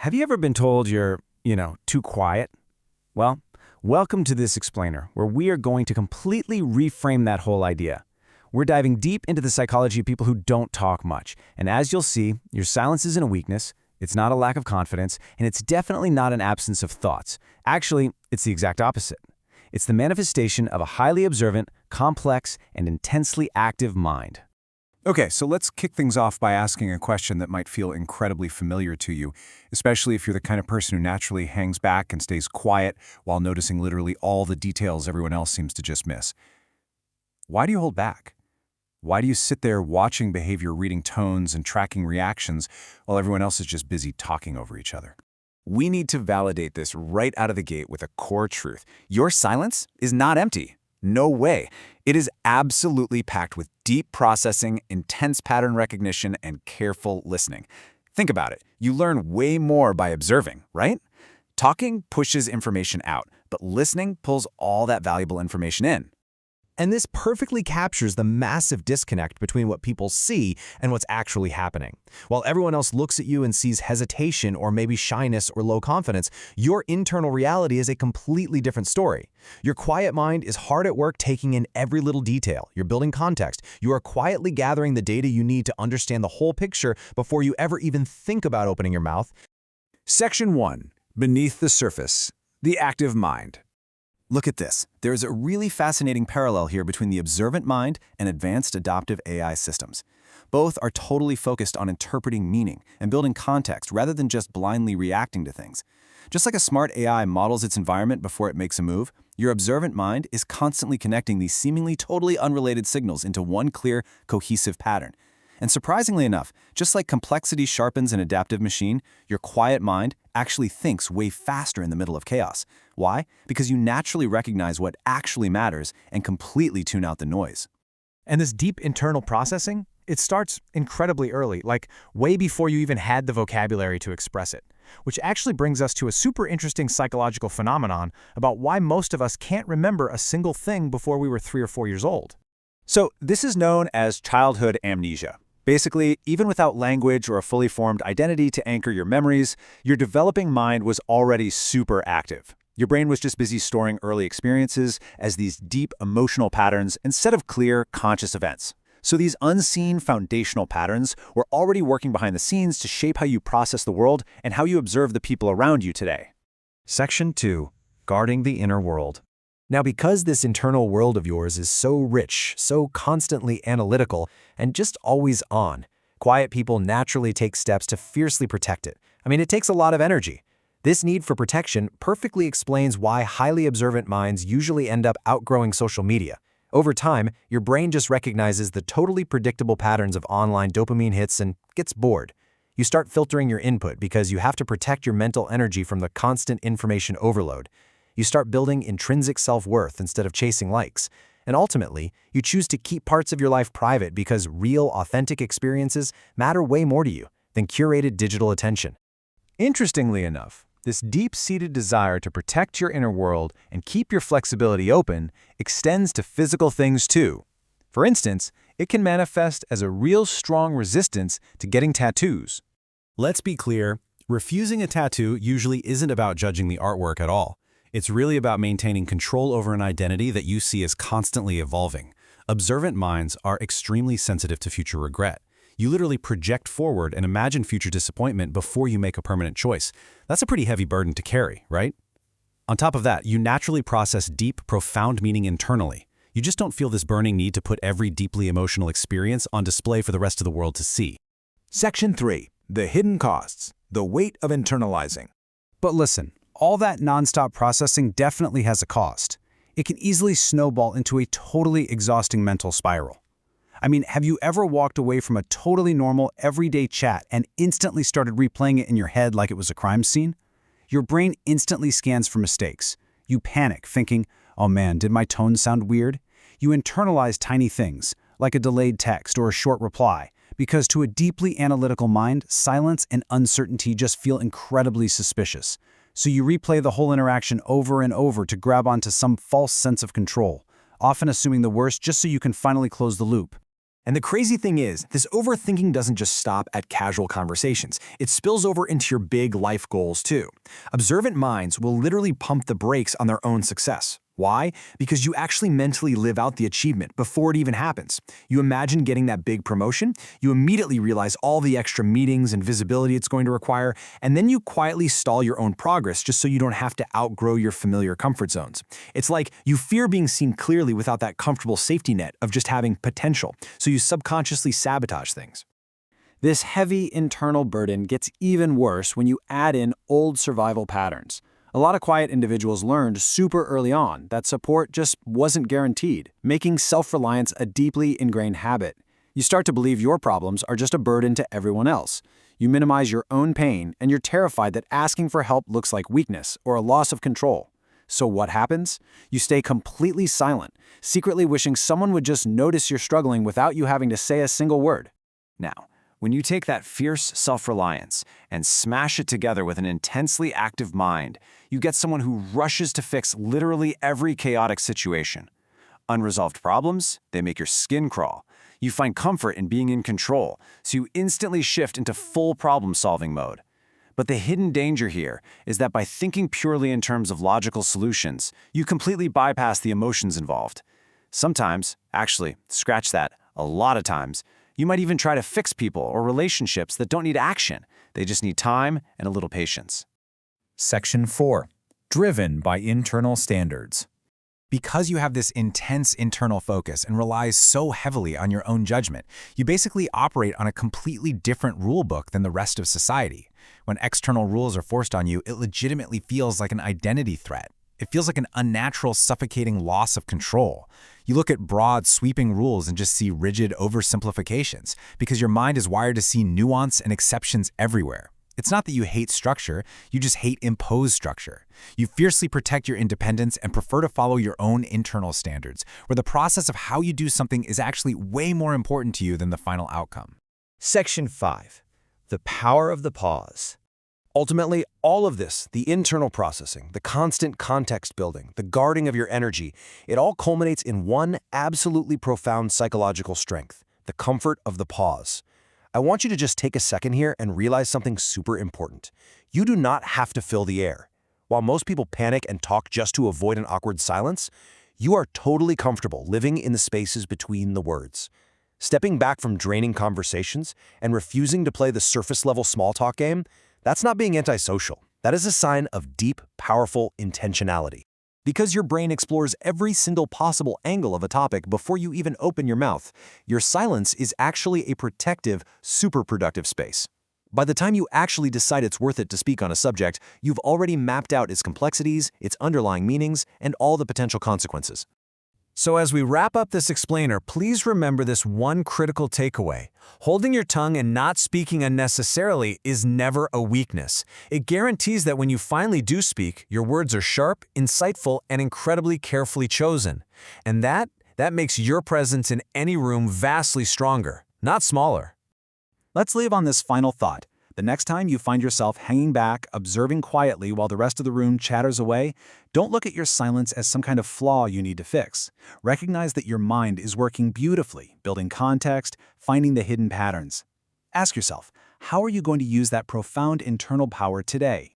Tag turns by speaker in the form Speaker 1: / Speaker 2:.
Speaker 1: Have you ever been told you're too quiet? Well, welcome to this explainer, where we are going to completely reframe that whole idea. We're diving deep into the psychology of people who don't talk much. And as you'll see, your silence isn't a weakness, it's not a lack of confidence, and it's definitely not an absence of thoughts. Actually, it's the exact opposite. It's the manifestation of a highly observant, complex, and intensely active mind.
Speaker 2: Okay, so let's kick things off by asking a question that might feel incredibly familiar to you, especially if you're the kind of person who naturally hangs back and stays quiet while noticing literally all the details everyone else seems to just miss. Why do you hold back? Why do you sit there watching behavior, reading tones, and tracking reactions while everyone else is just busy talking over each other?
Speaker 3: We need to validate this right out of the gate with a core truth. Your silence is not empty. No way. It is absolutely packed with deep processing, intense pattern recognition, and careful listening. Think about it. You learn way more by observing, right? Talking pushes information out, but listening pulls all that valuable information in.
Speaker 4: And this perfectly captures the massive disconnect between what people see and what's actually happening. While everyone else looks at you and sees hesitation or maybe shyness or low confidence, your internal reality is a completely different story. Your quiet mind is hard at work taking in every little detail. You're building context. You are quietly gathering the data you need to understand the whole picture before you ever even think about opening your mouth.
Speaker 2: Section 1. Beneath the surface. The active mind.
Speaker 3: Look at this. There's a really fascinating parallel here between the observant mind and advanced adaptive AI systems. Both are totally focused on interpreting meaning and building context rather than just blindly reacting to things. Just like a smart AI models its environment before it makes a move, your observant mind is constantly connecting these seemingly totally unrelated signals into one clear, cohesive pattern. And surprisingly enough, just like complexity sharpens an adaptive machine, your quiet mind actually thinks way faster in the middle of chaos. Why? Because you naturally recognize what actually matters and completely tune out the noise.
Speaker 4: And this deep internal processing, it starts incredibly early, like way before you even had the vocabulary to express it. Which actually brings us to a super interesting psychological phenomenon about why most of us can't remember a single thing before we were 3 or 4 years old.
Speaker 5: So this is known as childhood amnesia. Basically, even without language or a fully formed identity to anchor your memories, your developing mind was already super active. Your brain was just busy storing early experiences as these deep emotional patterns instead of clear, conscious events. So these unseen foundational patterns were already working behind the scenes to shape how you process the world and how you observe the people around you today.
Speaker 4: Section 2. Guarding the inner world. Now, because this internal world of yours is so rich, so constantly analytical, and just always on, quiet people naturally take steps to fiercely protect it. It takes a lot of energy. This need for protection perfectly explains why highly observant minds usually end up outgrowing social media. Over time, your brain just recognizes the totally predictable patterns of online dopamine hits and gets bored. You start filtering your input because you have to protect your mental energy from the constant information overload. You start building intrinsic self-worth instead of chasing likes. And ultimately, you choose to keep parts of your life private because real, authentic experiences matter way more to you than curated digital attention.
Speaker 1: Interestingly enough, this deep-seated desire to protect your inner world and keep your flexibility open extends to physical things too. For instance, it can manifest as a real strong resistance to getting tattoos.
Speaker 4: Let's be clear, refusing a tattoo usually isn't about judging the artwork at all. It's really about maintaining control over an identity that you see as constantly evolving. Observant minds are extremely sensitive to future regret. You literally project forward and imagine future disappointment before you make a permanent choice. That's a pretty heavy burden to carry, right? On top of that, you naturally process deep, profound meaning internally. You just don't feel this burning need to put every deeply emotional experience on display for the rest of the world to see.
Speaker 2: Section 3. The hidden costs. The weight of internalizing.
Speaker 1: But listen, all that nonstop processing definitely has a cost. It can easily snowball into a totally exhausting mental spiral. Have you ever walked away from a totally normal, everyday chat and instantly started replaying it in your head like it was a crime scene? Your brain instantly scans for mistakes. You panic, thinking, oh man, did my tone sound weird? You internalize tiny things, like a delayed text or a short reply, because to a deeply analytical mind, silence and uncertainty just feel incredibly suspicious. So you replay the whole interaction over and over to grab onto some false sense of control, often assuming the worst just so you can finally close the loop.
Speaker 3: And the crazy thing is, this overthinking doesn't just stop at casual conversations. It spills over into your big life goals too. Observant minds will literally pump the brakes on their own success. Why? Because you actually mentally live out the achievement before it even happens. You imagine getting that big promotion, you immediately realize all the extra meetings and visibility it's going to require, and then you quietly stall your own progress just so you don't have to outgrow your familiar comfort zones. It's like you fear being seen clearly without that comfortable safety net of just having potential, so you subconsciously sabotage things. This heavy internal burden gets even worse when you add in old survival patterns. A lot of quiet individuals learned super early on that support just wasn't guaranteed, making self-reliance a deeply ingrained habit. You start to believe your problems are just a burden to everyone else. You minimize your own pain, and you're terrified that asking for help looks like weakness or a loss of control. So what happens? You stay completely silent, secretly wishing someone would just notice you're struggling without you having to say a single word. Now, when you take that fierce self-reliance and smash it together with an intensely active mind, you get someone who rushes to fix literally every chaotic situation. Unresolved problems, they make your skin crawl. You find comfort in being in control, so you instantly shift into full problem-solving mode. But the hidden danger here is that by thinking purely in terms of logical solutions, you completely bypass the emotions involved. Sometimes, actually, scratch that, a lot of times, you might even try to fix people or relationships that don't need action. They just need time and a little patience.
Speaker 2: Section 4. Driven by internal standards. Because you have this intense internal focus and relies so heavily on your own judgment, you basically operate on a completely different rule book than the rest of society. When external rules are forced on you, it legitimately feels like an identity threat. It feels like an unnatural, suffocating loss of control. You look at broad, sweeping rules and just see rigid oversimplifications because your mind is wired to see nuance and exceptions everywhere. It's not that you hate structure, you just hate imposed structure. You fiercely protect your independence and prefer to follow your own internal standards, where the process of how you do something is actually way more important to you than the final outcome.
Speaker 4: Section 5. The power of the pause. Ultimately, all of this, the internal processing, the constant context building, the guarding of your energy, it all culminates in one absolutely profound psychological strength, the comfort of the pause. I want you to just take a second here and realize something super important. You do not have to fill the air. While most people panic and talk just to avoid an awkward silence, you are totally comfortable living in the spaces between the words. Stepping back from draining conversations and refusing to play the surface-level small talk game, that's not being antisocial. That is a sign of deep, powerful intentionality. Because your brain explores every single possible angle of a topic before you even open your mouth, your silence is actually a protective, super productive space. By the time you actually decide it's worth it to speak on a subject, you've already mapped out its complexities, its underlying meanings, and all the potential consequences. So as we wrap up this explainer, please remember this one critical takeaway. Holding your tongue and not speaking unnecessarily is never a weakness. It guarantees that when you finally do speak, your words are sharp, insightful, and incredibly carefully chosen. And that makes your presence in any room vastly stronger, not smaller.
Speaker 5: Let's leave on this final thought. The next time you find yourself hanging back, observing quietly while the rest of the room chatters away, don't look at your silence as some kind of flaw you need to fix. Recognize that your mind is working beautifully, building context, finding the hidden patterns. Ask yourself, how are you going to use that profound internal power today?